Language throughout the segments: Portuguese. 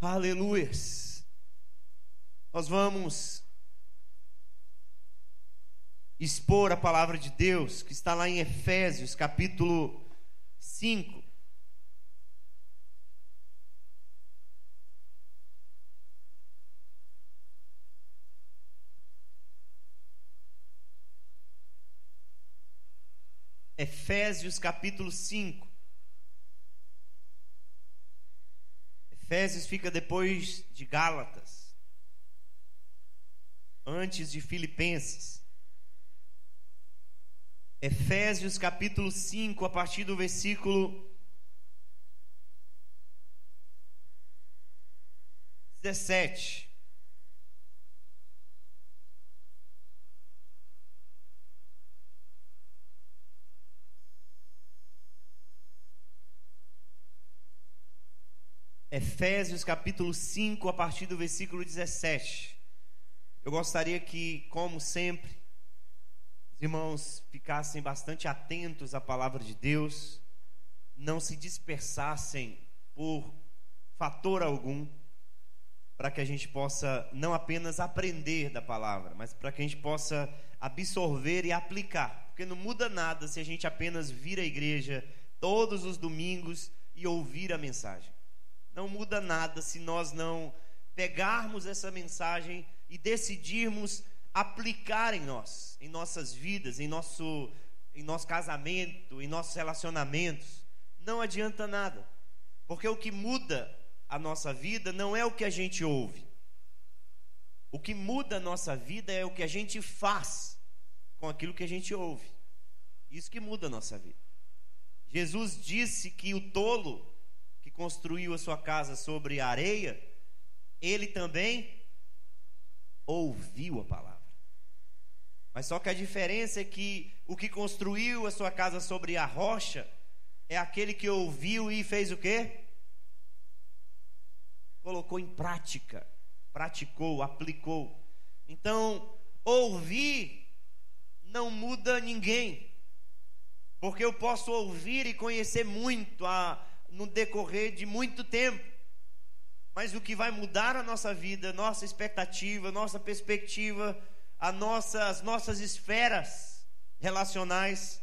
Aleluias. Nós vamos expor a palavra de Deus, que está lá em Efésios, capítulo 5. Efésios, capítulo 5. Efésios fica depois de Gálatas, antes de Filipenses. Efésios capítulo 5, a partir do versículo 17. Efésios capítulo 5, a partir do versículo 17. Eu gostaria que, como sempre, os irmãos ficassem bastante atentos à palavra de Deus, não se dispersassem por fator algum, para que a gente possa não apenas aprender da palavra, mas para que a gente possa absorver e aplicar, porque não muda nada se a gente apenas vir à igreja todos os domingos e ouvir a mensagem. Não muda nada se nós não pegarmos essa mensagem e decidirmos aplicar em nós, em nossas vidas, em nosso casamento, em nossos relacionamentos. Não adianta nada, porque o que muda a nossa vida não é o que a gente ouve. O que muda a nossa vida é o que a gente faz com aquilo que a gente ouve. Isso que muda a nossa vida. Jesus disse que o tolo que construiu a sua casa sobre a areia, ele também ouviu a palavra. Mas só que a diferença é que o que construiu a sua casa sobre a rocha é aquele que ouviu e fez o quê? Colocou em prática, praticou, aplicou. Então, ouvir não muda ninguém, porque eu posso ouvir e conhecer muito no decorrer de muito tempo, mas o que vai mudar a nossa vida, nossa expectativa, nossa perspectiva, as nossas esferas relacionais,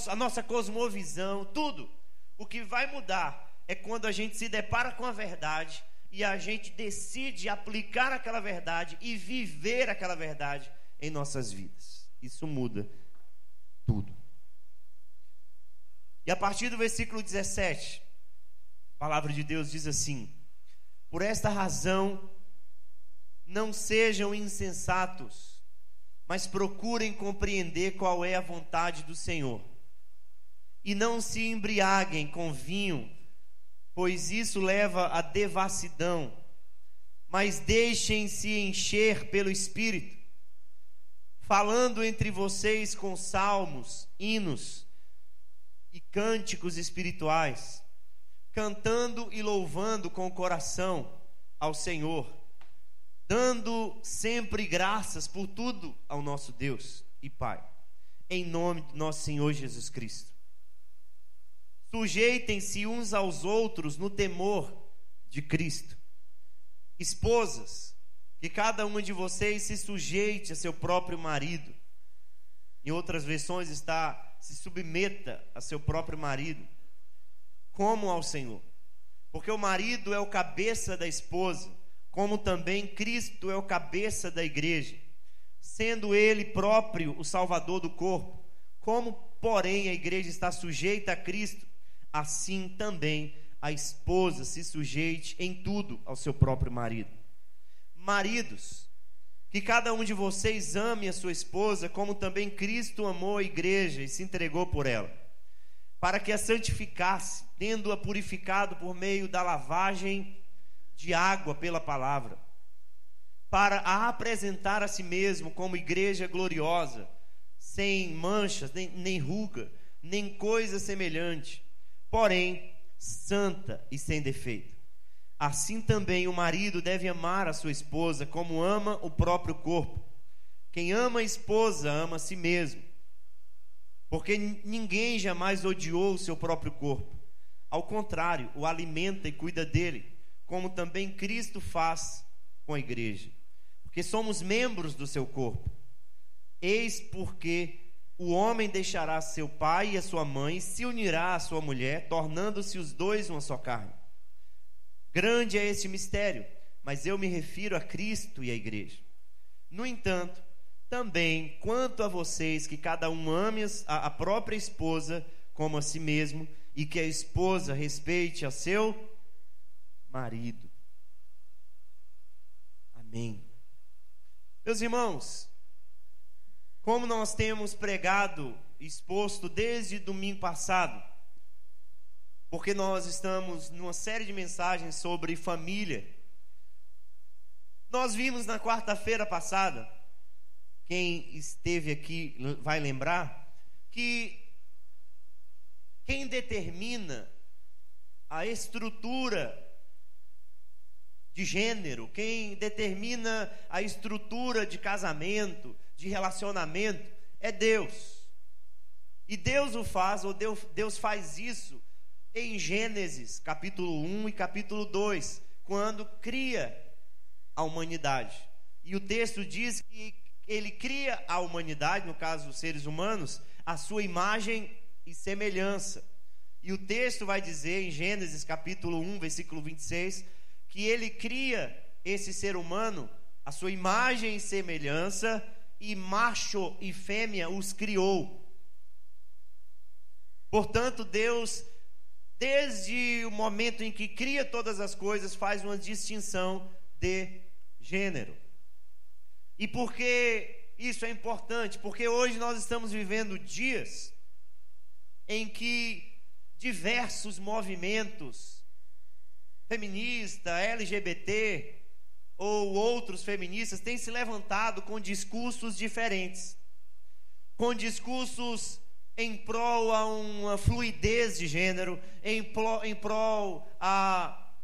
a nossa cosmovisão, tudo, o que vai mudar é quando a gente se depara com a verdade e a gente decide aplicar aquela verdade e viver aquela verdade em nossas vidas. Isso muda tudo. E a partir do versículo 17, a palavra de Deus diz assim: por esta razão, não sejam insensatos, mas procurem compreender qual é a vontade do Senhor. E não se embriaguem com vinho, pois isso leva à devassidão, mas deixem-se encher pelo Espírito, falando entre vocês com salmos, hinos e cânticos espirituais, cantando e louvando com o coração ao Senhor, dando sempre graças por tudo ao nosso Deus e Pai, em nome de nosso Senhor Jesus Cristo. Sujeitem-se uns aos outros no temor de Cristo. Esposas, que cada uma de vocês se sujeite a seu próprio marido. Em outras versões está: se submeta a seu próprio marido, como ao Senhor. Porque o marido é o cabeça da esposa, como também Cristo é o cabeça da igreja, sendo ele próprio o salvador do corpo. Como, porém, a igreja está sujeita a Cristo, assim também a esposa se sujeite em tudo ao seu próprio marido. Maridos, que cada um de vocês ame a sua esposa, como também Cristo amou a igreja e se entregou por ela, para que a santificasse, tendo-a purificado por meio da lavagem de água pela palavra, para a apresentar a si mesmo como igreja gloriosa, sem manchas, nem ruga, nem coisa semelhante, porém santa e sem defeito. Assim também o marido deve amar a sua esposa como ama o próprio corpo. Quem ama a esposa ama a si mesmo, porque ninguém jamais odiou o seu próprio corpo. Ao contrário, o alimenta e cuida dele, como também Cristo faz com a igreja, porque somos membros do seu corpo. Eis porque o homem deixará seu pai e a sua mãe e se unirá à sua mulher, tornando-se os dois uma só carne. Grande é este mistério, mas eu me refiro a Cristo e à igreja. No entanto, também quanto a vocês, que cada um ame a própria esposa como a si mesmo, e que a esposa respeite ao seu marido. Amém. Meus irmãos, como nós temos pregado, exposto desde domingo passado, porque nós estamos numa série de mensagens sobre família. Nós vimos na quarta-feira passada, quem esteve aqui vai lembrar, que quem determina a estrutura de gênero, quem determina a estrutura de casamento, de relacionamento, é Deus. E Deus o faz, ou Deus faz isso em Gênesis, capítulo 1 e capítulo 2, quando cria a humanidade. E o texto diz que ele cria a humanidade, no caso os seres humanos, a sua imagem e semelhança. E o texto vai dizer em Gênesis capítulo 1, versículo 26, que ele cria esse ser humano, a sua imagem e semelhança, e macho e fêmea os criou. Portanto, Deus, desde o momento em que cria todas as coisas, faz uma distinção de gênero. E por que isso é importante? Porque hoje nós estamos vivendo dias em que diversos movimentos feministas, LGBT ou outros feministas têm se levantado com discursos diferentes, com discursos em prol a uma fluidez de gênero, em prol a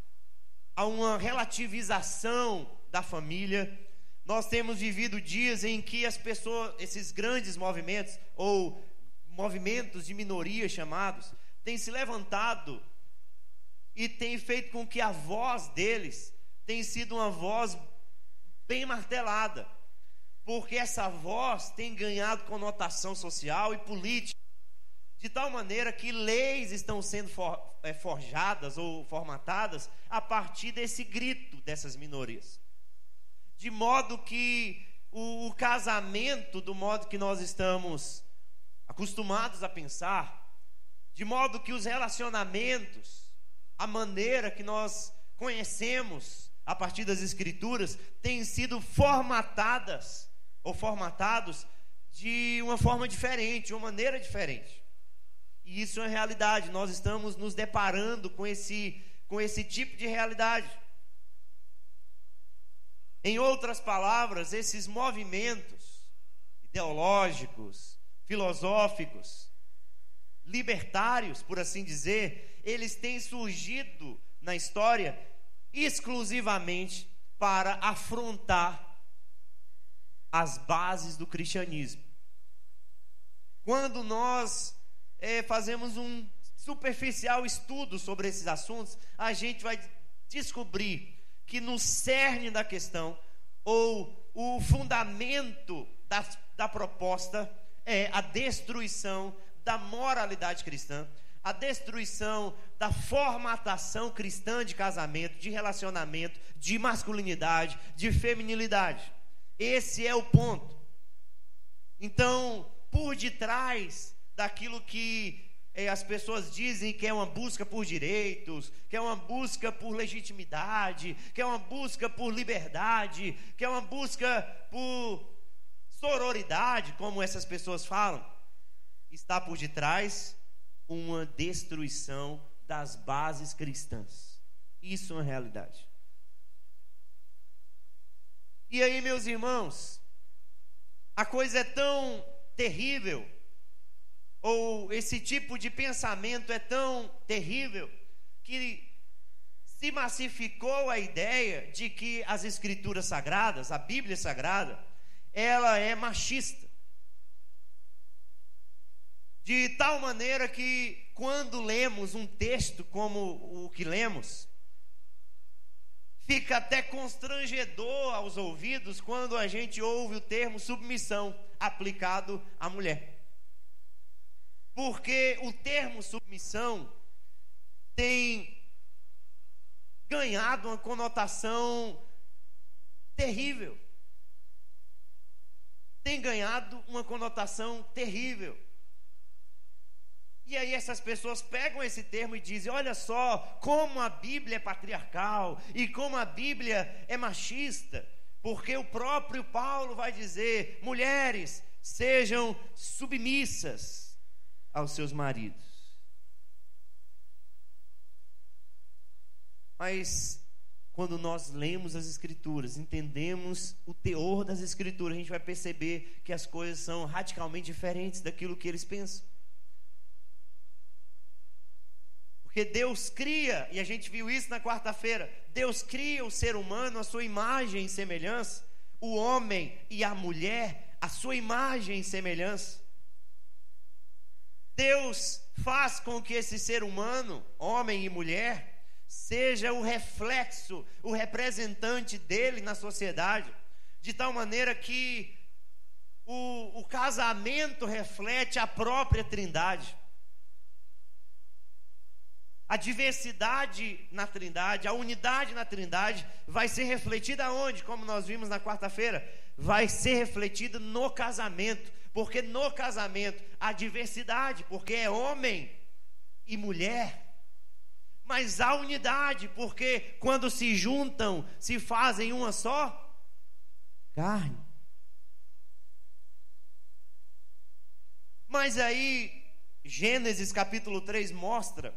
uma relativização da família. Nós temos vivido dias em que as pessoas, esses grandes movimentos, ou movimentos de minoria chamados, têm se levantado e têm feito com que a voz deles tenha sido uma voz bem martelada, porque essa voz tem ganhado conotação social e política, de tal maneira que leis estão sendo forjadas ou formatadas a partir desse grito dessas minorias. De modo que o casamento, do modo que nós estamos acostumados a pensar, de modo que os relacionamentos, a maneira que nós conhecemos a partir das Escrituras, têm sido formatadas ou formatados de uma forma diferente, de uma maneira diferente. E isso é uma realidade. Nós estamos nos deparando com esse tipo de realidade. Em outras palavras, esses movimentos ideológicos, filosóficos, libertários, por assim dizer, eles têm surgido na história exclusivamente para afrontar as bases do cristianismo. Quando nós fazemos um superficial estudo sobre esses assuntos, a gente vai descobrir que no cerne da questão, ou o fundamento da proposta, é a destruição da moralidade cristã, a destruição da formatação cristã de casamento, de relacionamento, de masculinidade, de feminilidade. Esse é o ponto. Então, por detrás daquilo que as pessoas dizem que é uma busca por direitos, que é uma busca por legitimidade, que é uma busca por liberdade, que é uma busca por sororidade, como essas pessoas falam, está por detrás uma destruição das bases cristãs. Isso é uma realidade. E aí, meus irmãos, a coisa é tão terrível, ou esse tipo de pensamento é tão terrível, que se massificou a ideia de que as Escrituras Sagradas, a Bíblia Sagrada, ela é machista. De tal maneira que, quando lemos um texto como o que lemos, Fica até constrangedor aos ouvidos quando a gente ouve o termo submissão aplicado à mulher. Porque o termo submissão tem ganhado uma conotação terrível. Tem ganhado uma conotação terrível. E aí essas pessoas pegam esse termo e dizem: olha só como a Bíblia é patriarcal e como a Bíblia é machista, porque o próprio Paulo vai dizer: mulheres, sejam submissas aos seus maridos. Mas quando nós lemos as Escrituras, entendemos o teor das Escrituras, a gente vai perceber que as coisas são radicalmente diferentes daquilo que eles pensam. Porque Deus cria, e a gente viu isso na quarta-feira, Deus cria o ser humano à sua imagem e semelhança, o homem e a mulher à sua imagem e semelhança. Deus faz com que esse ser humano, homem e mulher, seja o reflexo, o representante dele na sociedade, de tal maneira que o casamento reflete a própria Trindade. A diversidade na Trindade, a unidade na Trindade vai ser refletida onde? Como nós vimos na quarta-feira, vai ser refletida no casamento, porque no casamento há diversidade, porque é homem e mulher, mas há unidade, porque quando se juntam, se fazem uma só carne. Mas aí, Gênesis capítulo 3 mostra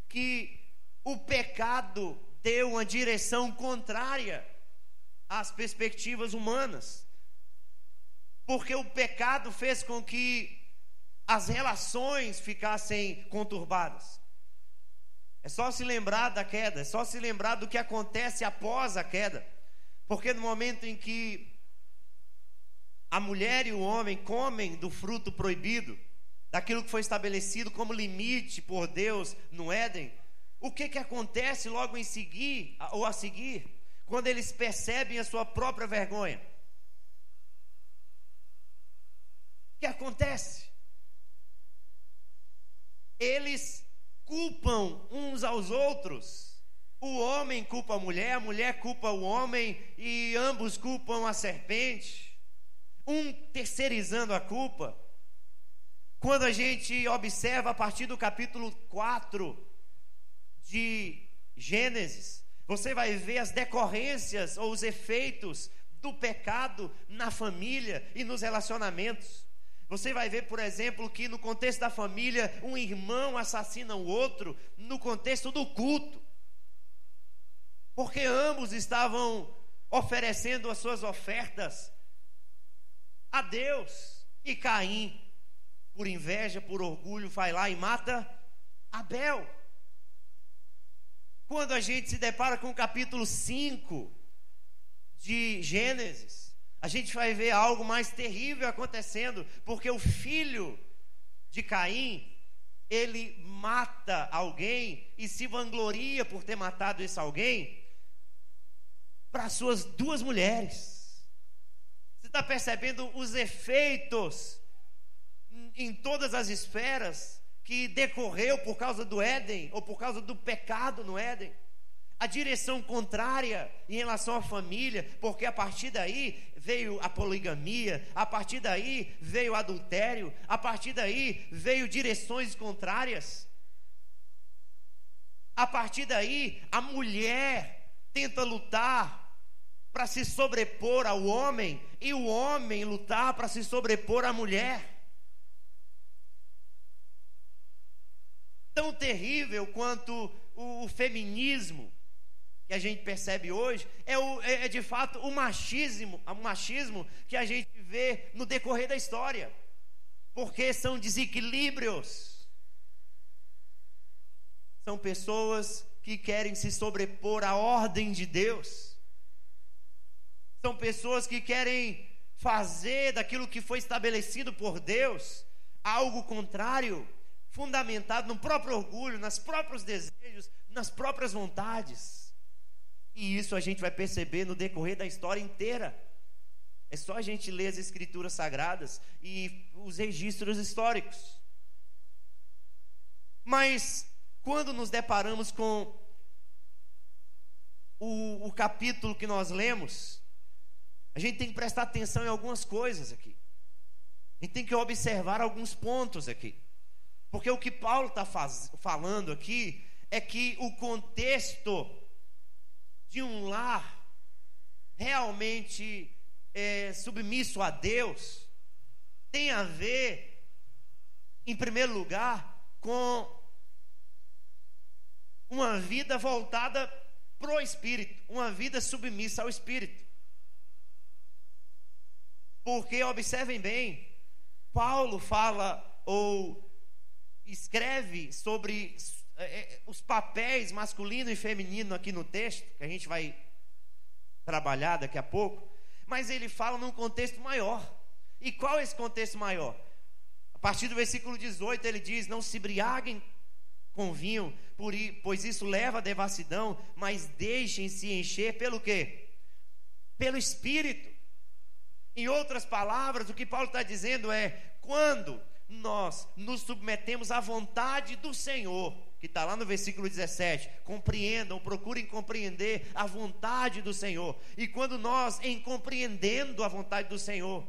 que o pecado deu uma direção contrária às perspectivas humanas, porque o pecado fez com que as relações ficassem conturbadas. É só se lembrar da queda, é só se lembrar do que acontece após a queda, porque no momento em que a mulher e o homem comem do fruto proibido, daquilo que foi estabelecido como limite por Deus no Éden, o que acontece logo em seguir, ou a seguir, quando eles percebem a sua própria vergonha? O que acontece? Eles culpam uns aos outros. O homem culpa a mulher culpa o homem, e ambos culpam a serpente, um terceirizando a culpa. Quando a gente observa a partir do capítulo 4 de Gênesis, você vai ver as decorrências ou os efeitos do pecado na família e nos relacionamentos. Você vai ver, por exemplo, que no contexto da família, um irmão assassina o outro no contexto do culto, porque ambos estavam oferecendo as suas ofertas a Deus, e Caim, por inveja, por orgulho, vai lá e mata Abel. Quando a gente se depara com o capítulo 5 de Gênesis, a gente vai ver algo mais terrível acontecendo, porque o filho de Caim, ele mata alguém e se vangloria por ter matado esse alguém para suas duas mulheres. Você está percebendo os efeitos em todas as esferas que decorreu por causa do Éden, ou por causa do pecado no Éden? A direção contrária em relação à família, porque a partir daí veio a poligamia, a partir daí veio o adultério, a partir daí veio direções contrárias. A partir daí a mulher tenta lutar para se sobrepor ao homem, e o homem lutar para se sobrepor à mulher. Tão terrível quanto o feminismo que a gente percebe hoje é de fato o machismo que a gente vê no decorrer da história, porque são desequilíbrios, são pessoas que querem se sobrepor à ordem de Deus, são pessoas que querem fazer daquilo que foi estabelecido por Deus algo contrário, fundamentado no próprio orgulho, nos próprios desejos, nas próprias vontades. E isso a gente vai perceber no decorrer da história inteira. É só a gente ler as escrituras sagradas e os registros históricos. Mas quando nos deparamos com o capítulo que nós lemos, a gente tem que prestar atenção em algumas coisas aqui. A gente tem que observar alguns pontos aqui. Porque o que Paulo está falando aqui é que o contexto de um lar realmente submisso a Deus tem a ver, em primeiro lugar, com uma vida voltada para o Espírito, uma vida submissa ao Espírito. Porque, observem bem, Paulo fala ou escreve sobre os papéis masculino e feminino aqui no texto, que a gente vai trabalhar daqui a pouco, mas ele fala num contexto maior. E qual é esse contexto maior? A partir do versículo 18 ele diz: não se embriaguem com vinho, pois isso leva à devassidão, mas deixem-se encher pelo quê? Pelo Espírito. Em outras palavras, o que Paulo está dizendo é: quando nós nos submetemos à vontade do Senhor, que está lá no versículo 17, compreendam, procurem compreender a vontade do Senhor. E quando nós, em compreendendo a vontade do Senhor,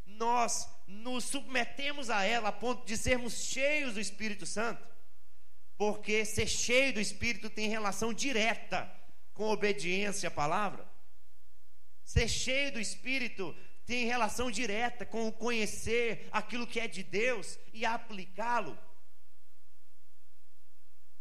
nós nos submetemos a ela a ponto de sermos cheios do Espírito Santo, porque ser cheio do Espírito tem relação direta com obediência à palavra. Ser cheio do Espírito tem relação direta com o conhecer aquilo que é de Deus e aplicá-lo.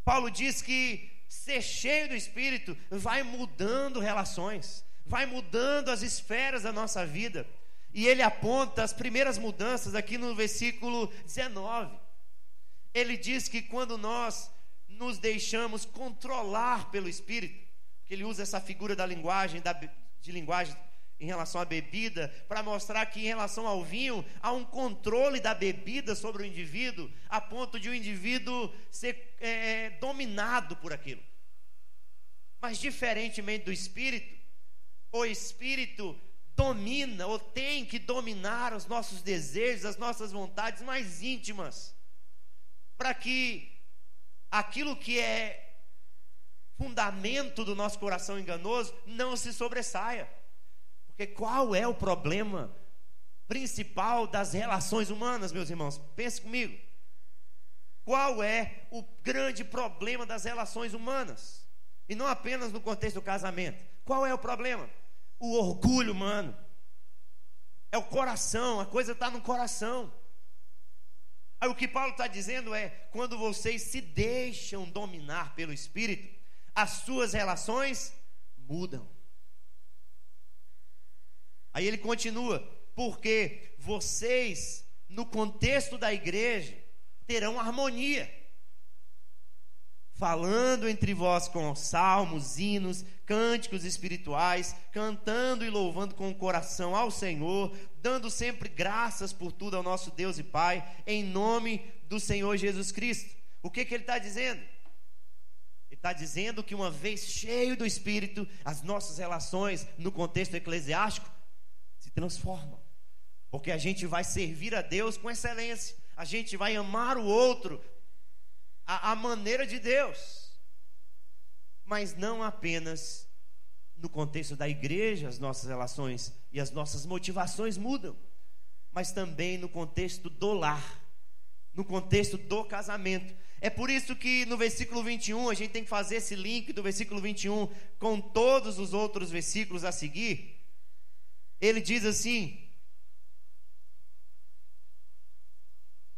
Paulo diz que ser cheio do Espírito vai mudando relações, vai mudando as esferas da nossa vida. E ele aponta as primeiras mudanças aqui no versículo 19. Ele diz que quando nós nos deixamos controlar pelo Espírito, que ele usa essa figura da linguagem, de linguagem em relação à bebida, para mostrar que em relação ao vinho há um controle da bebida sobre o indivíduo, a ponto de o indivíduo ser dominado por aquilo. Mas diferentemente do Espírito, o Espírito domina ou tem que dominar os nossos desejos, as nossas vontades mais íntimas, para que aquilo que é fundamento do nosso coração enganoso não se sobressaia. Porque qual é o problema principal das relações humanas, meus irmãos? Pense comigo. Qual é o grande problema das relações humanas? E não apenas no contexto do casamento. Qual é o problema? O orgulho humano. É o coração, a coisa está no coração. Aí o que Paulo está dizendo é: quando vocês se deixam dominar pelo Espírito, as suas relações mudam. Aí ele continua: porque vocês, no contexto da igreja, terão harmonia, falando entre vós com salmos, hinos, cânticos espirituais, cantando e louvando com o coração ao Senhor, dando sempre graças por tudo ao nosso Deus e Pai, em nome do Senhor Jesus Cristo. O que ele está dizendo? Ele está dizendo que uma vez cheio do Espírito, as nossas relações no contexto eclesiástico se transformam, porque a gente vai servir a Deus com excelência, a gente vai amar o outro à maneira de Deus. Mas não apenas no contexto da igreja as nossas relações e as nossas motivações mudam, mas também no contexto do lar, no contexto do casamento. É por isso que no versículo 21 a gente tem que fazer esse link do versículo 21 com todos os outros versículos a seguir. Ele diz assim: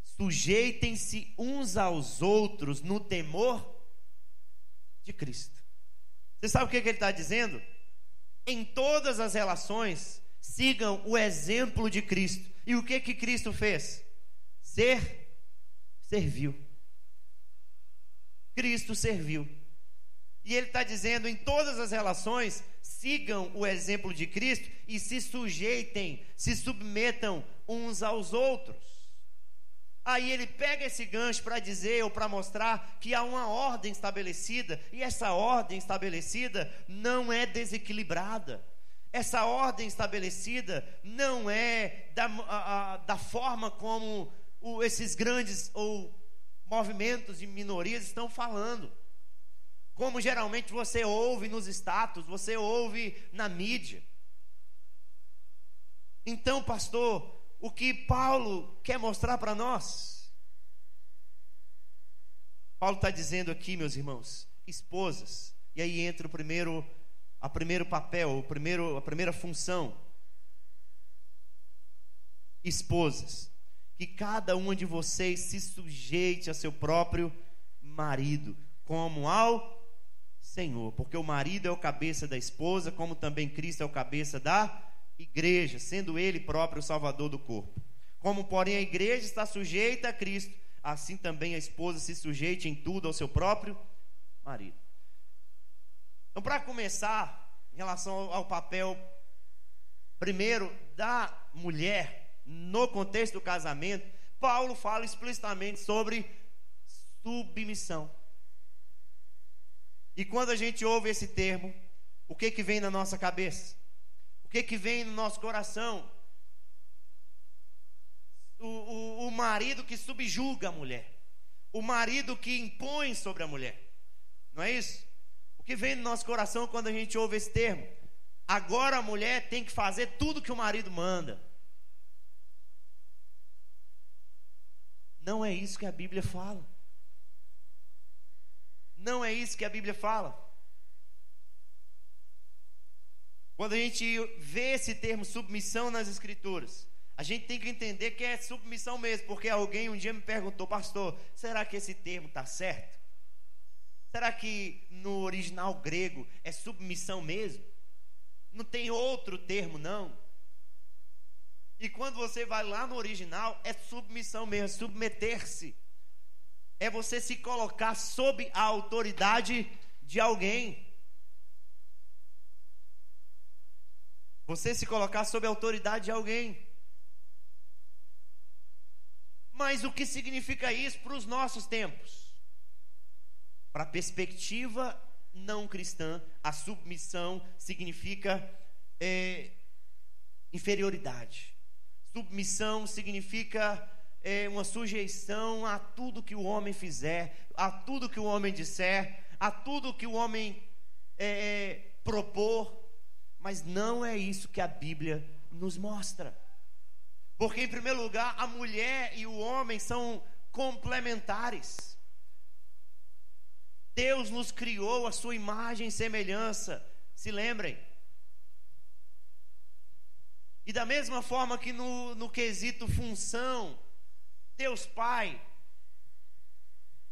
sujeitem-se uns aos outros no temor de Cristo. Você sabe o que ele está dizendo? Em todas as relações, sigam o exemplo de Cristo. E o que Cristo fez? Serviu. Cristo serviu. E ele está dizendo: em todas as relações, sigam o exemplo de Cristo e se sujeitem, se submetam uns aos outros. Aí ele pega esse gancho para dizer ou para mostrar que há uma ordem estabelecida, e essa ordem estabelecida não é desequilibrada. Essa ordem estabelecida não é da forma como esses grandes ou movimentos de minorias estão falando. Como geralmente você ouve nos status, você ouve na mídia. Então, pastor, o que Paulo quer mostrar para nós? Paulo está dizendo aqui, meus irmãos, esposas. E aí entra o primeiro papel, a primeira função. Esposas, que cada uma de vocês se sujeite a seu próprio marido, como ao Senhor, porque o marido é o cabeça da esposa, como também Cristo é o cabeça da igreja, sendo ele próprio o salvador do corpo. Como porém a igreja está sujeita a Cristo, assim também a esposa se sujeite em tudo ao seu próprio marido. Então, para começar, em relação ao papel primeiro da mulher no contexto do casamento, Paulo fala explicitamente sobre submissão. E quando a gente ouve esse termo, o que vem na nossa cabeça? O que vem no nosso coração? O marido que subjuga a mulher, o marido que impõe sobre a mulher, não é isso? O que vem no nosso coração quando a gente ouve esse termo? Agora a mulher tem que fazer tudo que o marido manda. Não é isso que a Bíblia fala. Não é isso que a Bíblia fala. Quando a gente vê esse termo submissão nas Escrituras, a gente tem que entender que é submissão mesmo, porque alguém um dia me perguntou: pastor, será que esse termo está certo? Será que no original grego é submissão mesmo? Não tem outro termo não? E quando você vai lá no original, é submissão mesmo, submeter-se. É você se colocar sob a autoridade de alguém. Você se colocar sob a autoridade de alguém. Mas o que significa isso para os nossos tempos? Para a perspectiva não cristã, a submissão significa inferioridade. Submissão significa uma sujeição a tudo que o homem fizer, a tudo que o homem disser, a tudo que o homem propor. Mas não é isso que a Bíblia nos mostra. Porque, em primeiro lugar, a mulher e o homem são complementares. Deus nos criou a sua imagem e semelhança. Se lembrem. E da mesma forma que no quesito função, Deus Pai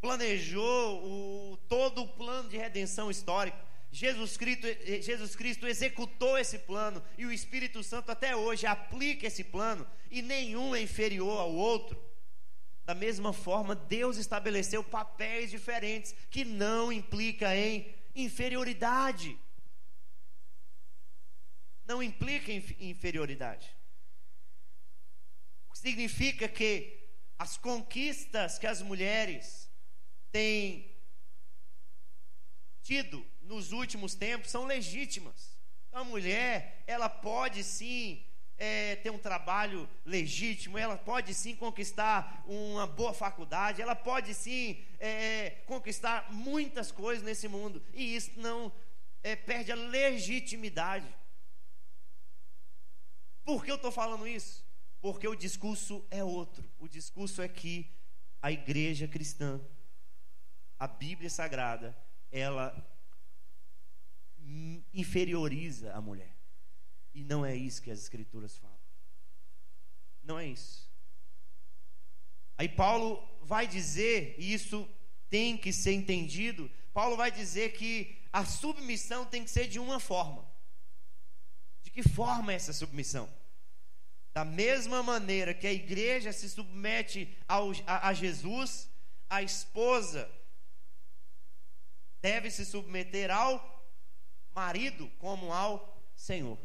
planejou todo o plano de redenção histórico. Jesus Cristo executou esse plano, e o Espírito Santo até hoje aplica esse plano, e nenhum é inferior ao outro. Da mesma forma, Deus estabeleceu papéis diferentes, que não implica em inferioridade. Não implica em inferioridade. O que significa que as conquistas que as mulheres têm tido nos últimos tempos são legítimas. Então, a mulher, ela pode sim ter um trabalho legítimo, ela pode sim conquistar uma boa faculdade, ela pode sim conquistar muitas coisas nesse mundo, e isso não perde a legitimidade. Por que eu estou falando isso? Porque o discurso é outro. O discurso é que a igreja cristã, a Bíblia Sagrada, ela inferioriza a mulher. E não é isso que as Escrituras falam. Não é isso. Aí Paulo vai dizer, e isso tem que ser entendido, Paulo vai dizer que a submissão tem que ser de uma forma. De que forma é essa submissão? Da mesma maneira que a igreja se submete a Jesus, a esposa deve se submeter ao marido como ao Senhor.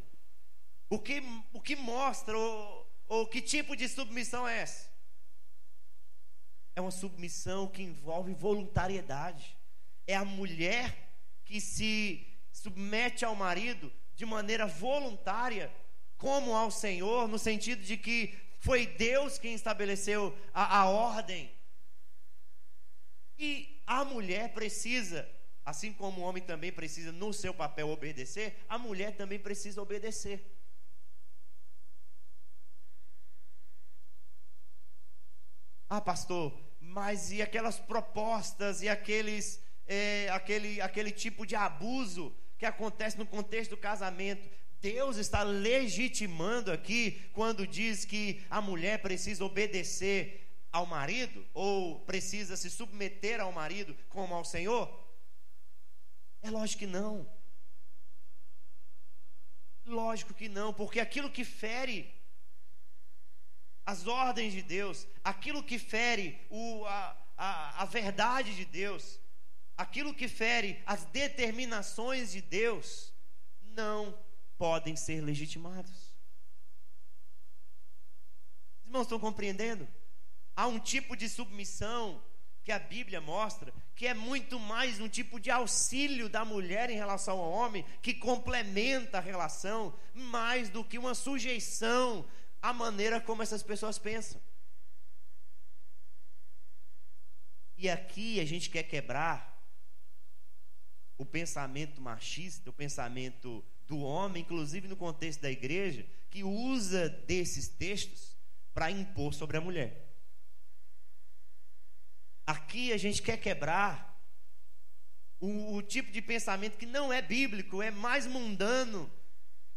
O que mostra, ou que tipo de submissão é essa? É uma submissão que envolve voluntariedade. É a mulher que se submete ao marido de maneira voluntária, como ao Senhor, no sentido de que foi Deus quem estabeleceu a ordem. E a mulher precisa, assim como o homem também precisa no seu papel obedecer, a mulher também precisa obedecer. Ah, pastor, mas e aquelas propostas e aquele tipo de abuso que acontece no contexto do casamento? Deus está legitimando aqui quando diz que a mulher precisa obedecer ao marido, ou precisa se submeter ao marido como ao Senhor? É lógico que não. Lógico que não, porque aquilo que fere as ordens de Deus, aquilo que fere a verdade de Deus, aquilo que fere as determinações de Deus, não podem ser legitimados. Os irmãos estão compreendendo? Há um tipo de submissão que a Bíblia mostra, que é muito mais um tipo de auxílio da mulher em relação ao homem, que complementa a relação, mais do que uma sujeição à maneira como essas pessoas pensam. E aqui a gente quer quebrar o pensamento machista, o pensamento do homem, inclusive no contexto da igreja, que usa desses textos para impor sobre a mulher. Aqui a gente quer quebrar o tipo de pensamento que não é bíblico, é mais mundano,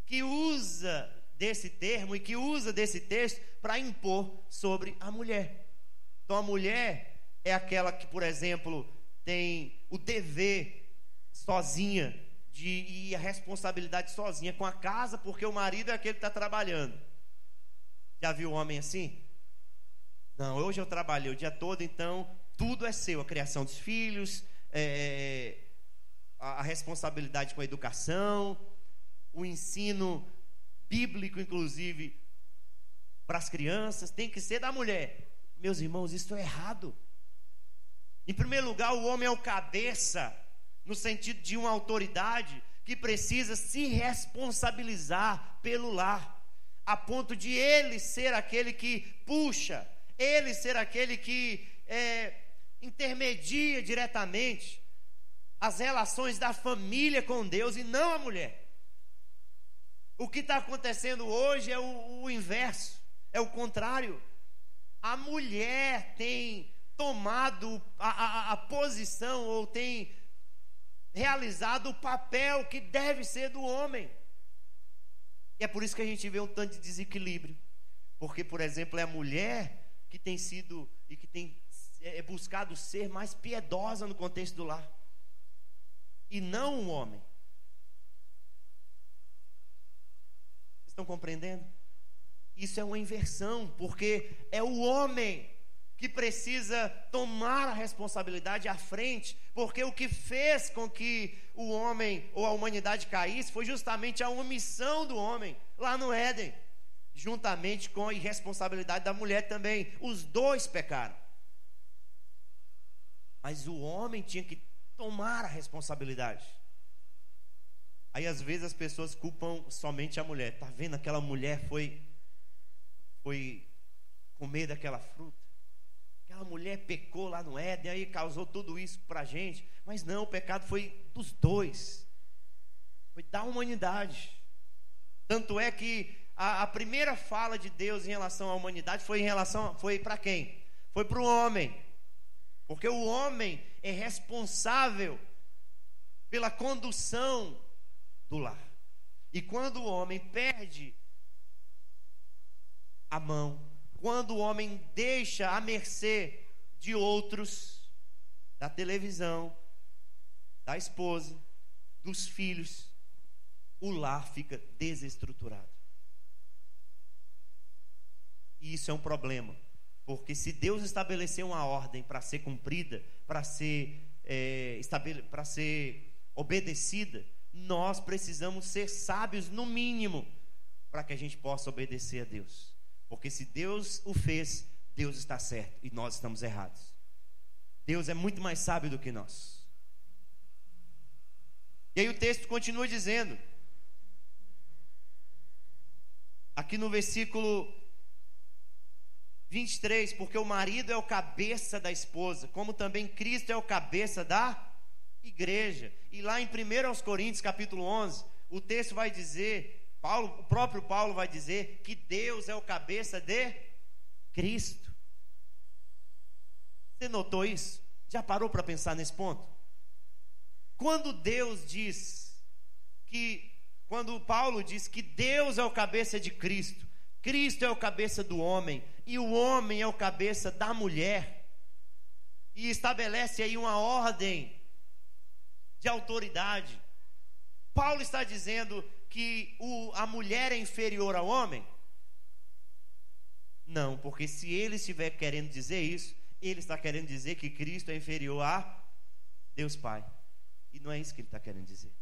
que usa desse termo e que usa desse texto para impor sobre a mulher. Então a mulher é aquela que, por exemplo, tem o dever sozinha e a responsabilidade sozinha com a casa, porque o marido é aquele que está trabalhando. Já viu o homem assim? Não, hoje eu trabalhei o dia todo, então tudo é seu, a criação dos filhos, a responsabilidade com a educação, o ensino bíblico, inclusive, para as crianças, tem que ser da mulher. Meus irmãos, isso é errado. Em primeiro lugar, o homem é o cabeça, no sentido de uma autoridade que precisa se responsabilizar pelo lar, a ponto de ele ser aquele que puxa, ele ser aquele que intermedia diretamente as relações da família com Deus e não a mulher. O que está acontecendo hoje é o inverso, é o contrário. A mulher tem tomado a posição, ou tem realizado o papel que deve ser do homem. E é por isso que a gente vê um tanto de desequilíbrio. Porque, por exemplo, é a mulher que tem sido e que tem buscado ser mais piedosa no contexto do lar, e não o homem. Vocês estão compreendendo? Isso é uma inversão, porque é o homem que precisa tomar a responsabilidade à frente, porque o que fez com que o homem ou a humanidade caísse foi justamente a omissão do homem lá no Éden, juntamente com a irresponsabilidade da mulher também. Os dois pecaram, mas o homem tinha que tomar a responsabilidade. Aí às vezes as pessoas culpam somente a mulher. Tá vendo, aquela mulher foi comer daquela fruta, aquela mulher pecou lá no Éden, aí causou tudo isso pra gente. Mas não, o pecado foi dos dois, foi da humanidade. Tanto é que a primeira fala de Deus em relação à humanidade foi para quem? Foi para o homem, porque o homem é responsável pela condução do lar. E quando o homem perde a mão, quando o homem deixa à mercê de outros, da televisão, da esposa, dos filhos, o lar fica desestruturado. E isso é um problema, porque se Deus estabeleceu uma ordem para ser cumprida, para ser obedecida, nós precisamos ser sábios no mínimo para que a gente possa obedecer a Deus. Porque se Deus o fez, Deus está certo e nós estamos errados. Deus é muito mais sábio do que nós. E aí o texto continua dizendo, aqui no versículo 23, porque o marido é o cabeça da esposa, como também Cristo é o cabeça da igreja. E lá em 1 Coríntios capítulo 11, o texto vai dizer, o próprio Paulo vai dizer que Deus é o cabeça de Cristo. Você notou isso? Já parou para pensar nesse ponto? Quando Paulo diz que Deus é o cabeça de Cristo, Cristo é o cabeça do homem, e o homem é o cabeça da mulher, e estabelece aí uma ordem de autoridade, Paulo está dizendo que a mulher é inferior ao homem? Não, porque se ele estiver querendo dizer isso, ele está querendo dizer que Cristo é inferior a Deus Pai. E não é isso que ele está querendo dizer.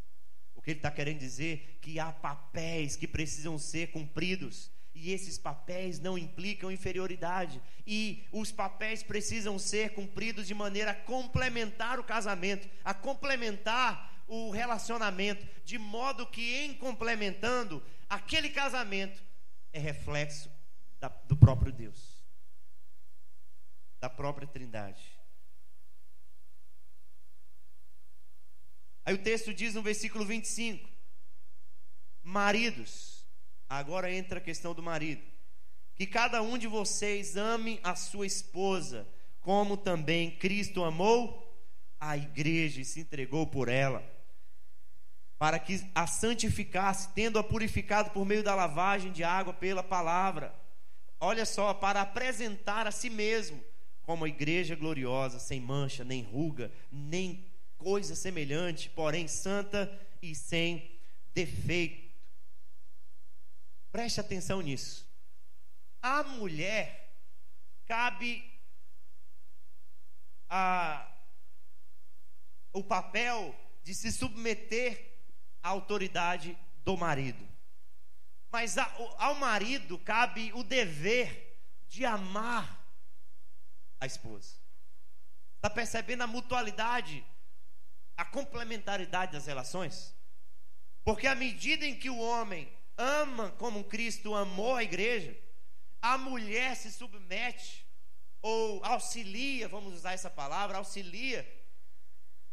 O que ele está querendo dizer é que há papéis que precisam ser cumpridos, e esses papéis não implicam inferioridade, e os papéis precisam ser cumpridos de maneira a complementar o casamento, a complementar o relacionamento, de modo que em complementando, aquele casamento é reflexo do próprio Deus, da própria Trindade. Aí o texto diz no versículo 25: maridos, agora entra a questão do marido, que cada um de vocês ame a sua esposa, como também Cristo amou a igreja e se entregou por ela, para que a santificasse, tendo-a purificado por meio da lavagem de água pela palavra. Olha só, para apresentar a si mesmo como a igreja gloriosa, sem mancha, nem ruga, nem coisa semelhante, porém santa e sem defeito. Preste atenção nisso. A mulher cabe o papel de se submeter à autoridade do marido, mas ao marido cabe o dever de amar a esposa. Está percebendo a mutualidade, a complementaridade das relações? Porque à medida em que o homem ama como Cristo amou a igreja, a mulher se submete ou auxilia, vamos usar essa palavra, auxilia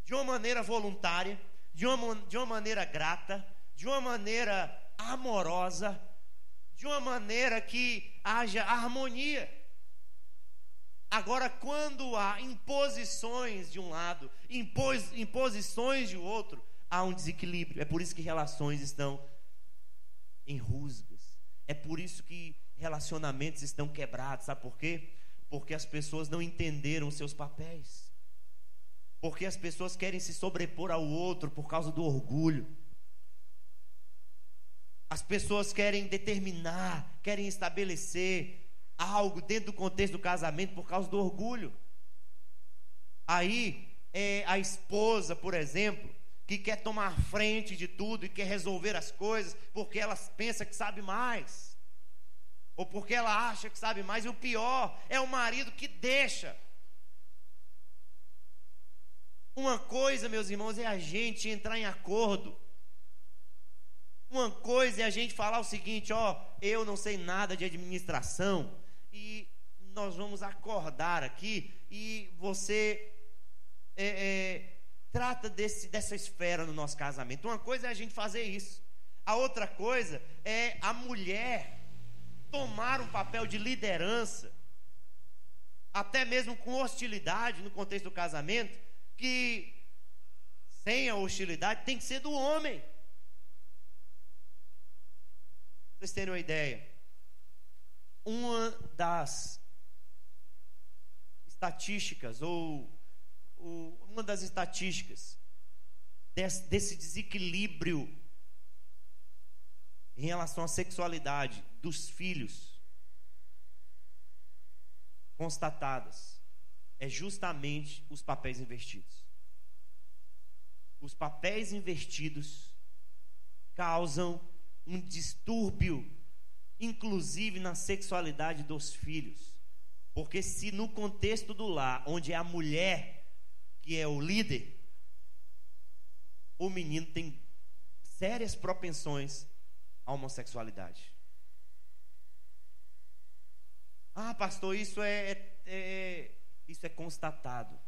de uma maneira voluntária, de uma maneira grata, de uma maneira amorosa, de uma maneira que haja harmonia. Agora, quando há imposições de um lado, imposições de outro, há um desequilíbrio. É por isso que relações estão em rusgas. É por isso que relacionamentos estão quebrados. Sabe por quê? Porque as pessoas não entenderam seus papéis. Porque as pessoas querem se sobrepor ao outro por causa do orgulho. As pessoas querem determinar, querem estabelecer algo dentro do contexto do casamento por causa do orgulho. Aí é a esposa, por exemplo, que quer tomar frente de tudo e quer resolver as coisas porque ela pensa que sabe mais, ou porque ela acha que sabe mais. E o pior é o marido que deixa. Uma coisa, meus irmãos, é a gente entrar em acordo. Uma coisa é a gente falar o seguinte: eu não sei nada de administração e nós vamos acordar aqui e você trata dessa esfera no nosso casamento. Uma coisa é a gente fazer isso. A outra coisa é a mulher tomar um papel de liderança, até mesmo com hostilidade no contexto do casamento, que sem a hostilidade tem que ser do homem. Vocês terem uma ideia, uma das estatísticas uma das estatísticas desse desequilíbrio em relação à sexualidade dos filhos constatadas é justamente os papéis invertidos. Os papéis invertidos causam um distúrbio, inclusive na sexualidade dos filhos, Porque se no contexto do lar, onde é a mulher que é o líder, o menino tem sérias propensões à homossexualidade. Ah, pastor, isso é constatado.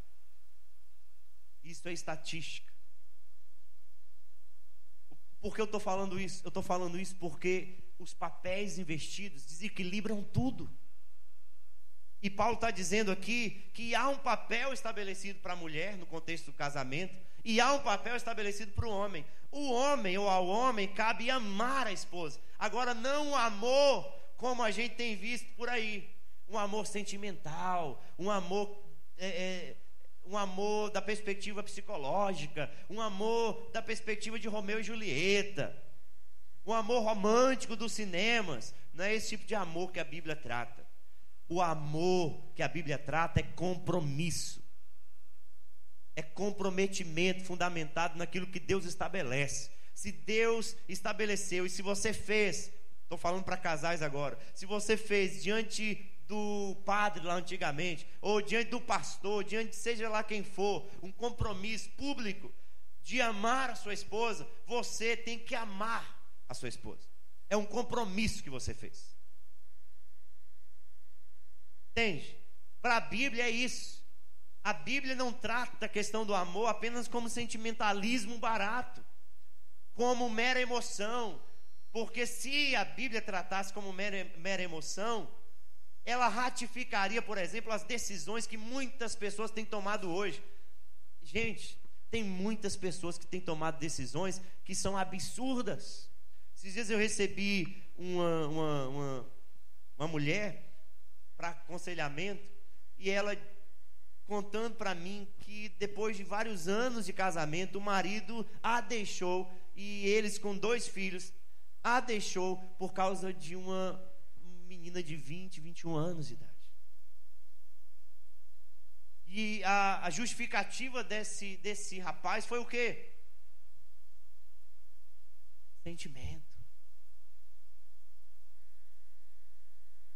Isso é estatística. Por que eu estou falando isso? Eu estou falando isso porque os papéis invertidos desequilibram tudo. E Paulo está dizendo aqui que há um papel estabelecido para a mulher no contexto do casamento e há um papel estabelecido para o homem. O homem ou ao homem cabe amar a esposa. Agora, não o amor como a gente tem visto por aí. Um amor sentimental, um amor da perspectiva psicológica, um amor da perspectiva de Romeu e Julieta, um amor romântico dos cinemas. Não é esse tipo de amor que a Bíblia trata. O amor que a Bíblia trata é compromisso, é comprometimento fundamentado naquilo que Deus estabelece. Se Deus estabeleceu, e se você fez, estou falando para casais agora, se você fez diante do padre lá antigamente, ou diante do pastor, diante de seja lá quem for, um compromisso público de amar a sua esposa, você tem que amar a sua esposa. É um compromisso que você fez. Entende? Para a Bíblia é isso. A Bíblia não trata a questão do amor apenas como sentimentalismo barato, como mera emoção, porque se a Bíblia tratasse como mera emoção, ela ratificaria, por exemplo, as decisões que muitas pessoas têm tomado hoje. Gente, tem muitas pessoas que têm tomado decisões que são absurdas. Esses dias eu recebi uma mulher para aconselhamento, e ela contando para mim que depois de vários anos de casamento, o marido a deixou, e eles com 2 filhos, a deixou por causa de uma menina de 20, 21 anos de idade. E a justificativa desse rapaz foi o quê? Sentimento,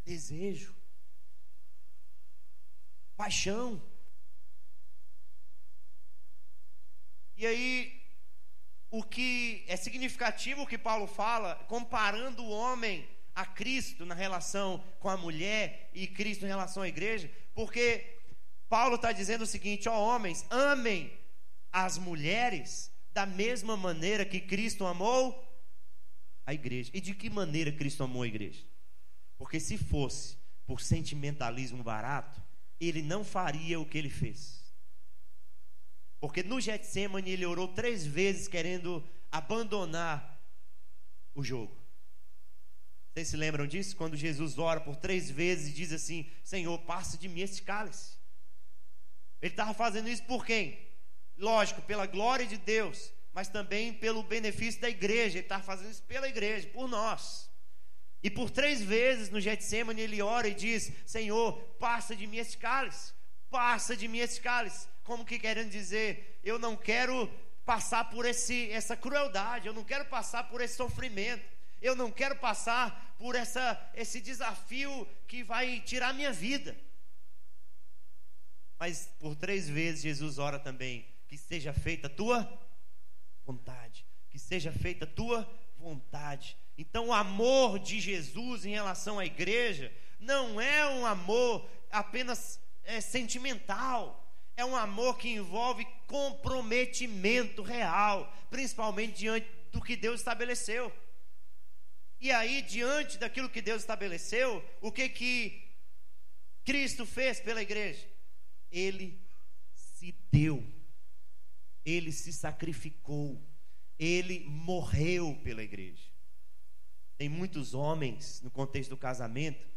desejo, paixão. E aí, o que é significativo o que Paulo fala, comparando o homem a Cristo na relação com a mulher e Cristo em relação à igreja, porque Paulo está dizendo o seguinte: ó homens, amem as mulheres da mesma maneira que Cristo amou a igreja. E de que maneira Cristo amou a igreja? Porque se fosse por sentimentalismo barato, ele não faria o que ele fez. Porque no Getsemane ele orou 3 vezes querendo abandonar o jogo. Vocês se lembram disso? Quando Jesus ora por 3 vezes e diz assim: Senhor, passa de mim este cálice. Ele estava fazendo isso por quem? Lógico, pela glória de Deus, mas também pelo benefício da igreja. Ele estava fazendo isso pela igreja, por nós. E por 3 vezes no Getsemane ele ora e diz: Senhor, passa de mim este cálice. Passa de mim este cálice. Como que querendo dizer, eu não quero passar por essa crueldade, eu não quero passar por esse sofrimento, eu não quero passar por esse desafio que vai tirar minha vida. Mas por 3 vezes Jesus ora também: que seja feita a tua vontade, que seja feita a tua vontade. Então o amor de Jesus em relação à igreja não é um amor apenas sentimental. É um amor que envolve comprometimento real, principalmente diante do que Deus estabeleceu. E aí, diante daquilo que Deus estabeleceu, o que Cristo fez pela igreja? Ele se deu, ele se sacrificou, ele morreu pela igreja. Tem muitos homens no contexto do casamento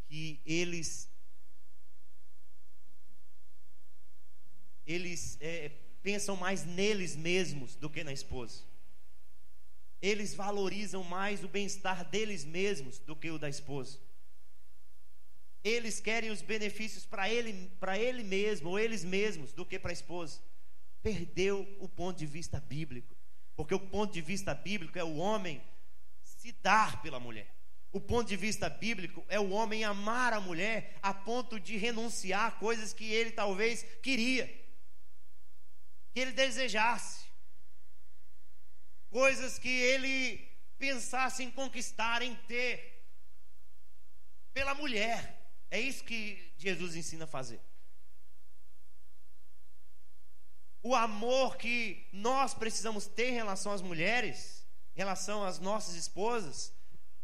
que eles pensam mais neles mesmos do que na esposa. Eles valorizam mais o bem-estar deles mesmos do que o da esposa. Eles querem os benefícios para ele mesmo, ou eles mesmos, do que para a esposa. Perdeu o ponto de vista bíblico. Porque o ponto de vista bíblico é o homem se dar pela mulher. O ponto de vista bíblico é o homem amar a mulher a ponto de renunciar a coisas que ele talvez queria, que ele desejasse, coisas que ele pensasse em conquistar, em ter, pela mulher. É isso que Jesus ensina a fazer. O amor que nós precisamos ter em relação às mulheres, em relação às nossas esposas,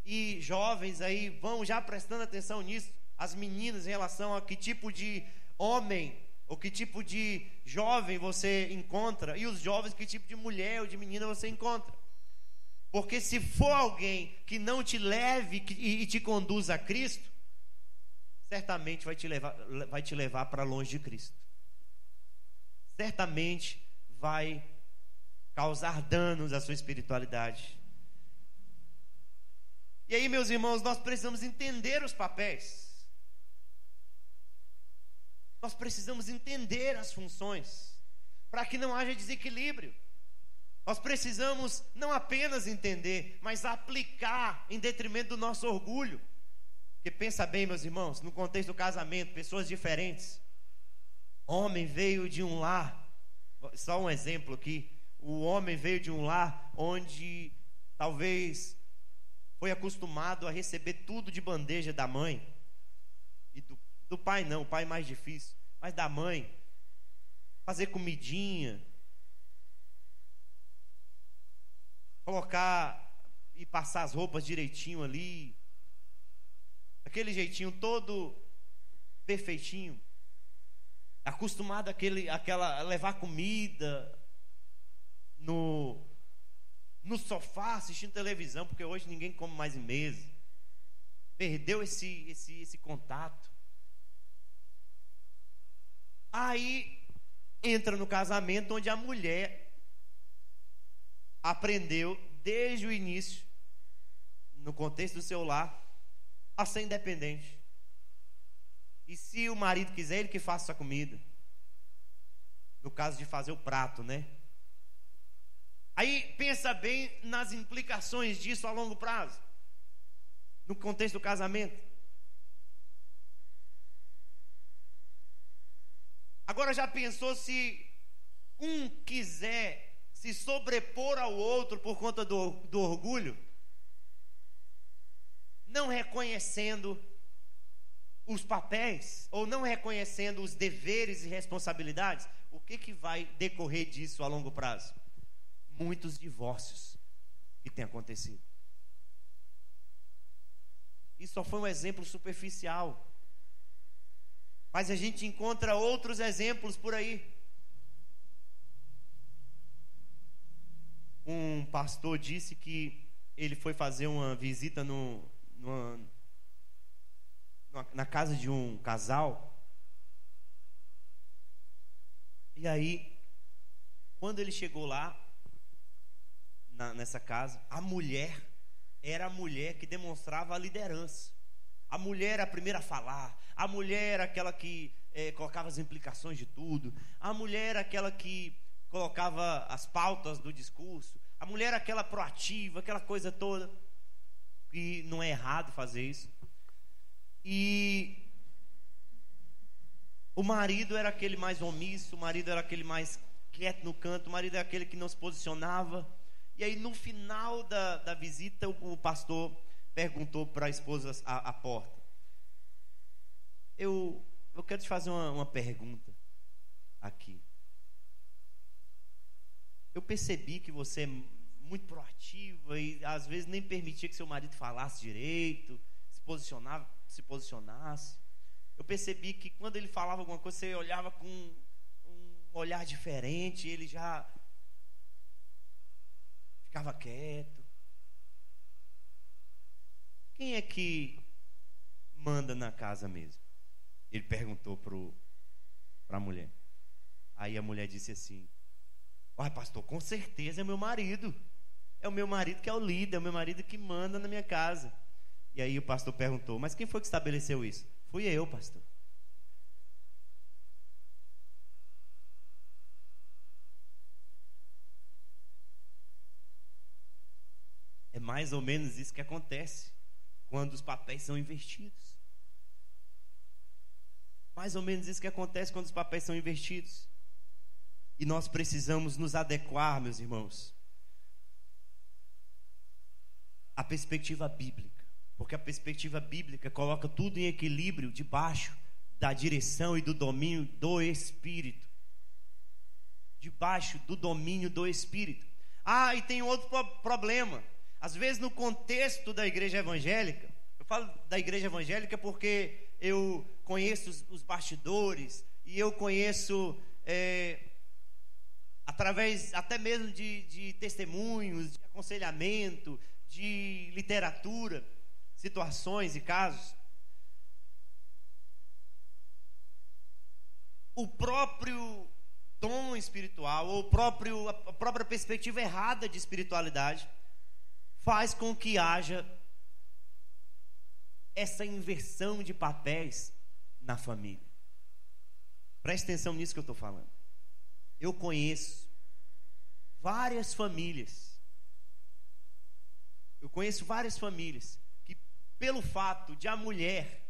e jovens aí vão já prestando atenção nisso, as meninas em relação a que tipo de homem ou que tipo de jovem você encontra, e os jovens que tipo de mulher ou de menina você encontra. Porque se for alguém que não te leve e te conduza a Cristo, certamente vai te levar para longe de Cristo. Certamente vai causar danos à sua espiritualidade. E aí, meus irmãos, nós precisamos entender os papéis. Nós precisamos entender as funções, para que não haja desequilíbrio. Nós precisamos não apenas entender, mas aplicar em detrimento do nosso orgulho. Porque pensa bem, meus irmãos, no contexto do casamento, pessoas diferentes. Homem veio de um lar, só um exemplo aqui. O homem veio de um lar onde talvez foi acostumado a receber tudo de bandeja da mãe. E do pai não, o pai é mais difícil, mas da mãe. Fazer comidinha, colocar e passar as roupas direitinho ali, aquele jeitinho todo perfeitinho, acostumado a levar comida no sofá assistindo televisão, porque hoje ninguém come mais em mesa, perdeu esse contato. Aí entra no casamento onde a mulher aprendeu desde o início, no contexto do seu lar, a ser independente. E se o marido quiser, ele que faça a comida. No caso de fazer o prato, né? Aí pensa bem nas implicações disso a longo prazo, no contexto do casamento. Agora já pensou se um quiser se sobrepor ao outro por conta do orgulho, não reconhecendo os papéis, ou não reconhecendo os deveres e responsabilidades? O que vai decorrer disso a longo prazo? Muitos divórcios que têm acontecido. Isso só foi um exemplo superficial, mas a gente encontra outros exemplos por aí. Um pastor disse que ele foi fazer uma visita na casa de um casal. E aí, quando ele chegou lá, nessa casa, a mulher era a mulher que demonstrava a liderança. A mulher era a primeira a falar. A mulher era aquela que colocava as implicações de tudo. A mulher era aquela que colocava as pautas do discurso. A mulher era aquela proativa, aquela coisa toda. E não é errado fazer isso. E o marido era aquele mais omisso, o marido era aquele mais quieto no canto, o marido era aquele que não se posicionava. E aí no final da visita, o pastor perguntou para a esposa à porta: eu quero te fazer uma pergunta aqui. Eu percebi que você é muito proativa e às vezes nem permitia que seu marido falasse direito, se posicionasse. Eu percebi que quando ele falava alguma coisa, você olhava com um olhar diferente, ele já ficava quieto. Quem é que manda na casa mesmo? Ele perguntou para a mulher. Aí a mulher disse assim: "Uai, pastor, com certeza é meu marido. É o meu marido que é o líder, é o meu marido que manda na minha casa." E aí o pastor perguntou: "Mas quem foi que estabeleceu isso?" "Fui eu, pastor." É mais ou menos isso que acontece quando os papéis são invertidos. Mais ou menos isso que acontece quando os papéis são invertidos. E nós precisamos nos adequar, meus irmãos, à perspectiva bíblica. Porque a perspectiva bíblica coloca tudo em equilíbrio debaixo da direção e do domínio do Espírito. Debaixo do domínio do Espírito. E tem outro problema. Às vezes no contexto da igreja evangélica, eu falo da igreja evangélica porque eu conheço os bastidores e eu conheço através até mesmo de testemunhos, de aconselhamento, de literatura, situações e casos. O próprio dom espiritual, ou a própria perspectiva errada de espiritualidade, faz com que haja essa inversão de papéis na família. Preste atenção nisso que eu estou falando. Eu conheço várias famílias. Que, pelo fato de a mulher,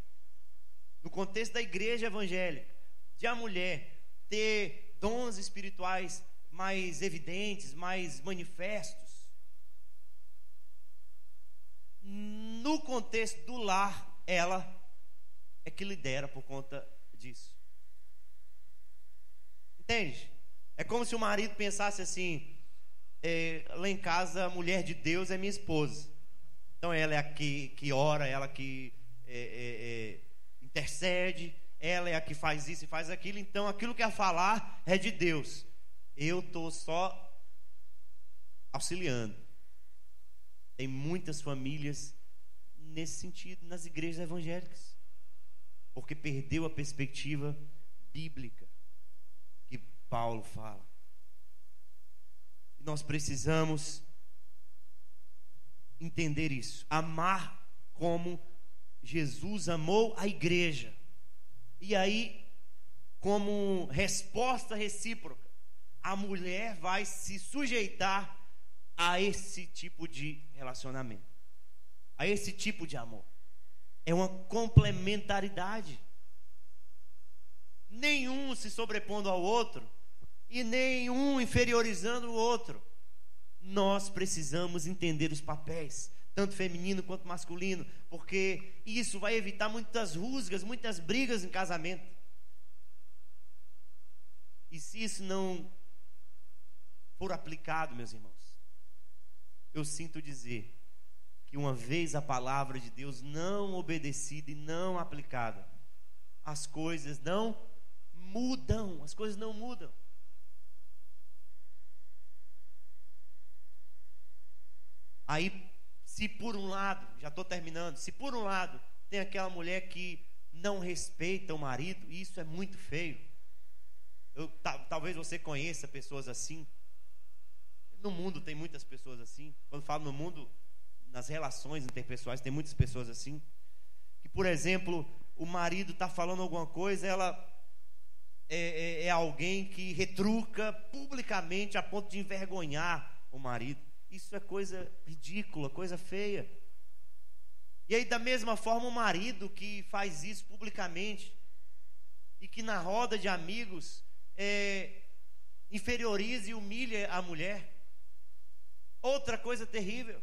no contexto da igreja evangélica, de a mulher ter dons espirituais mais evidentes, mais manifestos, no contexto do lar, ela é que lidera por conta disso. Entende? É como se o marido pensasse assim: lá em casa a mulher de Deus é minha esposa, então ela é a que ora, ela que intercede, ela é a que faz isso e faz aquilo, então aquilo que ela falar é de Deus, eu estou só auxiliando. Tem muitas famílias nesse sentido, nas igrejas evangélicas, porque perdeu a perspectiva bíblica que Paulo fala. Nós precisamos entender isso, amar como Jesus amou a igreja. E aí, como resposta recíproca, a mulher vai se sujeitar a esse tipo de relacionamento, a esse tipo de amor. É uma complementaridade, nenhum se sobrepondo ao outro e nenhum inferiorizando o outro. Nós precisamos entender os papéis, tanto feminino quanto masculino, porque isso vai evitar muitas rusgas, muitas brigas em casamento. E se isso não for aplicado, meus irmãos, eu sinto dizer que uma vez a palavra de Deus não obedecida e não aplicada, as coisas não mudam. Aí, se por um lado, já estou terminando, se por um lado tem aquela mulher que não respeita o marido, isso é muito feio. Talvez você conheça pessoas assim. No mundo tem muitas pessoas assim. Quando falo no mundo, nas relações interpessoais, tem muitas pessoas assim. Que, por exemplo, o marido está falando alguma coisa, ela é alguém que retruca publicamente a ponto de envergonhar o marido. Isso é coisa ridícula, coisa feia. E aí, da mesma forma, o marido que faz isso publicamente e que na roda de amigos inferioriza e humilha a mulher. Outra coisa terrível.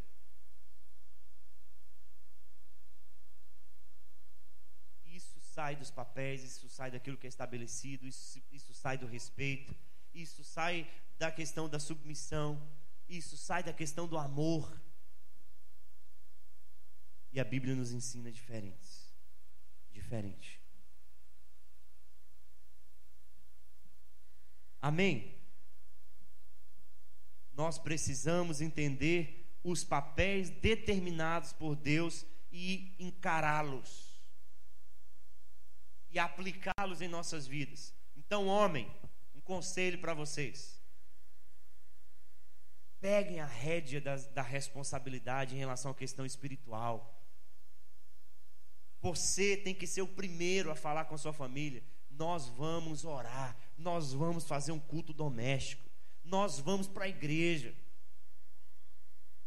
Isso sai dos papéis, isso sai daquilo que é estabelecido, isso sai do respeito, isso sai da questão da submissão, isso sai da questão do amor. E a Bíblia nos ensina diferente. Amém? Nós precisamos entender os papéis determinados por Deus e encará-los e aplicá-los em nossas vidas. Então, homem, um conselho para vocês: peguem a rédea da responsabilidade em relação à questão espiritual. Você tem que ser o primeiro a falar com a sua família: nós vamos orar, nós vamos fazer um culto doméstico, nós vamos para a igreja.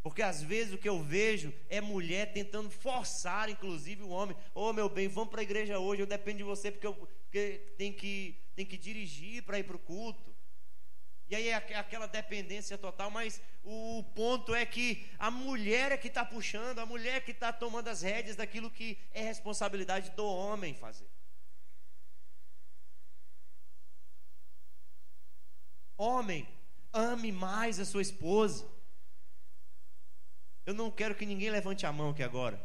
Porque às vezes o que eu vejo é mulher tentando forçar, inclusive, o homem. Ô, meu bem, vamos para a igreja hoje, eu dependo de você porque tem que dirigir para ir para o culto. E aí é aquela dependência total, mas o ponto é que a mulher é que está puxando, a mulher é que está tomando as rédeas daquilo que é responsabilidade do homem fazer. Homem, ame mais a sua esposa. Eu não quero que ninguém levante a mão aqui agora.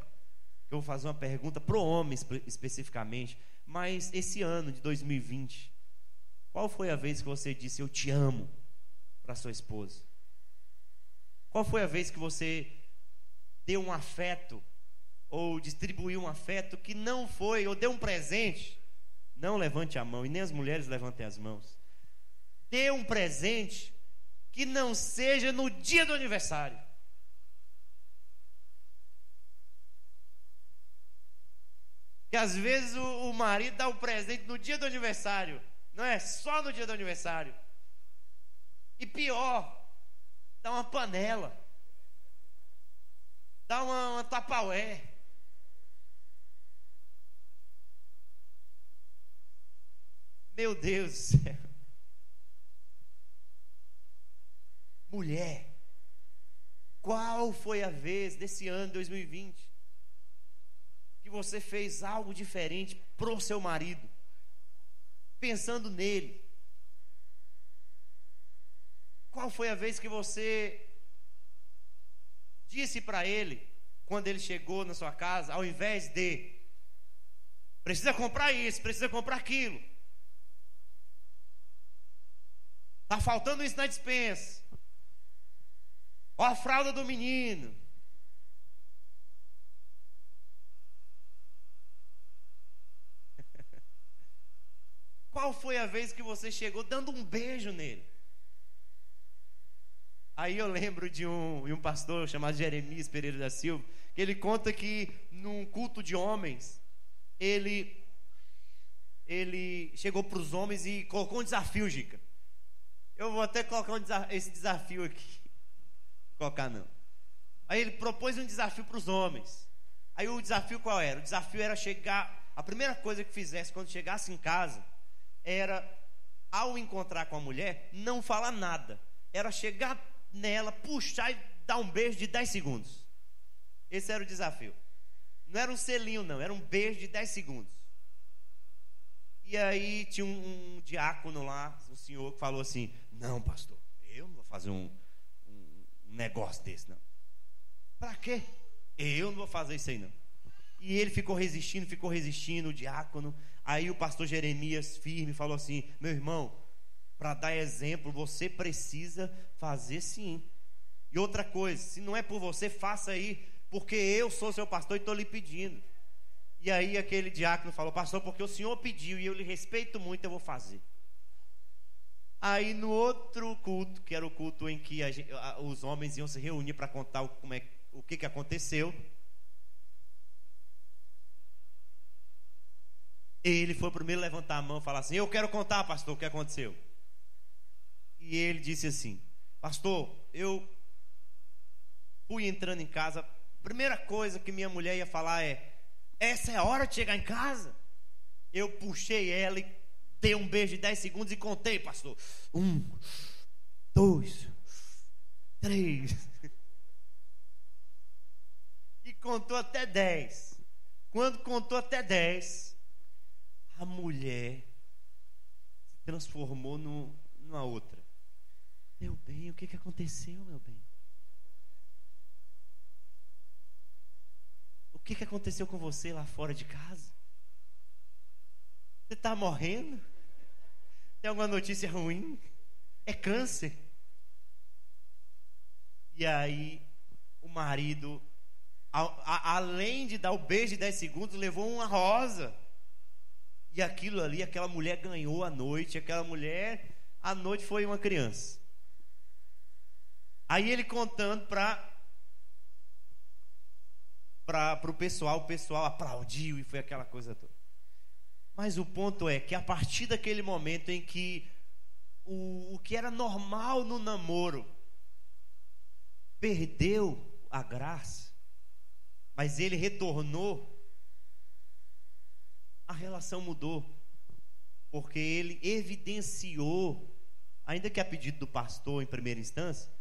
Eu vou fazer uma pergunta pro homem especificamente. Mas esse ano de 2020, qual foi a vez que você disse eu te amo para sua esposa? Qual foi a vez que você deu um afeto ou distribuiu um afeto que não foi, ou deu um presente? Não levante a mão, e nem as mulheres levantem as mãos. Dê um presente que não seja no dia do aniversário. Que às vezes o marido dá o presente no dia do aniversário. Não é só no dia do aniversário. E pior, dá uma panela. Dá uma Tupperware. Meu Deus do céu. Mulher, qual foi a vez desse ano 2020 que você fez algo diferente pro seu marido, pensando nele? Qual foi a vez que você disse para ele, quando ele chegou na sua casa, ao invés de precisa comprar isso, precisa comprar aquilo, tá faltando isso na despensa, ó a fralda do menino, qual foi a vez que você chegou dando um beijo nele? Aí eu lembro de um pastor chamado Jeremias Pereira da Silva, que ele conta que num culto de homens, ele chegou para os homens e colocou um desafio, Gica. Eu vou até colocar esse desafio aqui. Não vou colocar não. Aí ele propôs um desafio para os homens. Aí o desafio qual era? O desafio era chegar, a primeira coisa que fizesse quando chegasse em casa, era, ao encontrar com a mulher, não falar nada. Era chegar nela, puxar e dar um beijo de 10 segundos. Esse era o desafio. Não era um selinho não, era um beijo de 10 segundos. E aí tinha um diácono lá, um senhor que falou assim: não, pastor, eu não vou fazer um negócio desse não. Pra quê? Eu não vou fazer isso aí não. E ele ficou resistindo, o diácono. Aí o pastor Jeremias, firme, falou assim: meu irmão, para dar exemplo, você precisa fazer sim. E outra coisa, se não é por você, faça aí, porque eu sou seu pastor e estou lhe pedindo. E aí aquele diácono falou: pastor, porque o senhor pediu e eu lhe respeito muito, eu vou fazer. Aí no outro culto, que era o culto em que os homens iam se reunir para contar o que aconteceu, ele foi o primeiro a levantar a mão e falar assim: eu quero contar, pastor, o que aconteceu. E ele disse assim: pastor, eu fui entrando em casa, a primeira coisa que minha mulher ia falar é: essa é a hora de chegar em casa? Eu puxei ela e dei um beijo de 10 segundos e contei, pastor: 1, 2, 3. E contou até 10. Quando contou até 10, a mulher se transformou numa outra. Meu bem, o que aconteceu, meu bem? O que aconteceu com você lá fora de casa? Você está morrendo? Tem alguma notícia ruim? É câncer? E aí o marido, além de dar o beijo de 10 segundos, levou uma rosa. E aquilo ali, aquela mulher ganhou a noite. Aquela mulher, a noite foi uma criança. Aí ele contando para o pessoal, o pessoal aplaudiu e foi aquela coisa toda. Mas o ponto é que a partir daquele momento em que o que era normal no namoro perdeu a graça, mas ele retornou, a relação mudou, porque ele evidenciou, ainda que a pedido do pastor em primeira instância,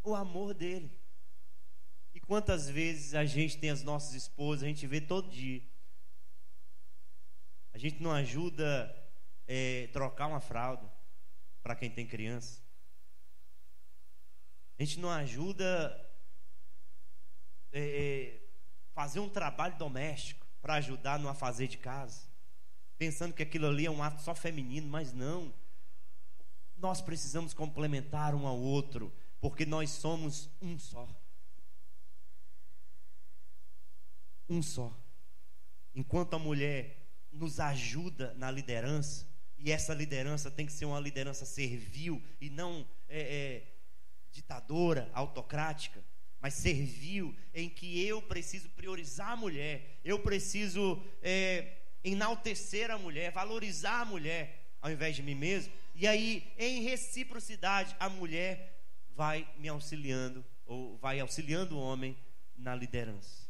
o amor dele. E quantas vezes a gente tem as nossas esposas, a gente vê todo dia, a gente não ajuda trocar uma fralda para quem tem criança, a gente não ajuda fazer um trabalho doméstico para ajudar no afazer de casa, pensando que aquilo ali é um ato só feminino, mas não. Nós precisamos complementar um ao outro, porque nós somos um só. Um só. Enquanto a mulher nos ajuda na liderança, e essa liderança tem que ser uma liderança servil e não ditadora, autocrática, mas servil, em que eu preciso priorizar a mulher, eu preciso enaltecer a mulher, valorizar a mulher ao invés de mim mesmo. E aí, em reciprocidade, a mulher vai me auxiliando, ou vai auxiliando o homem na liderança.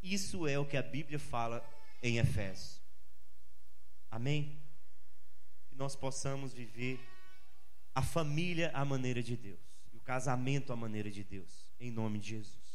Isso é o que a Bíblia fala em Efésios. Amém? Que nós possamos viver a família à maneira de Deus, e o casamento à maneira de Deus, em nome de Jesus.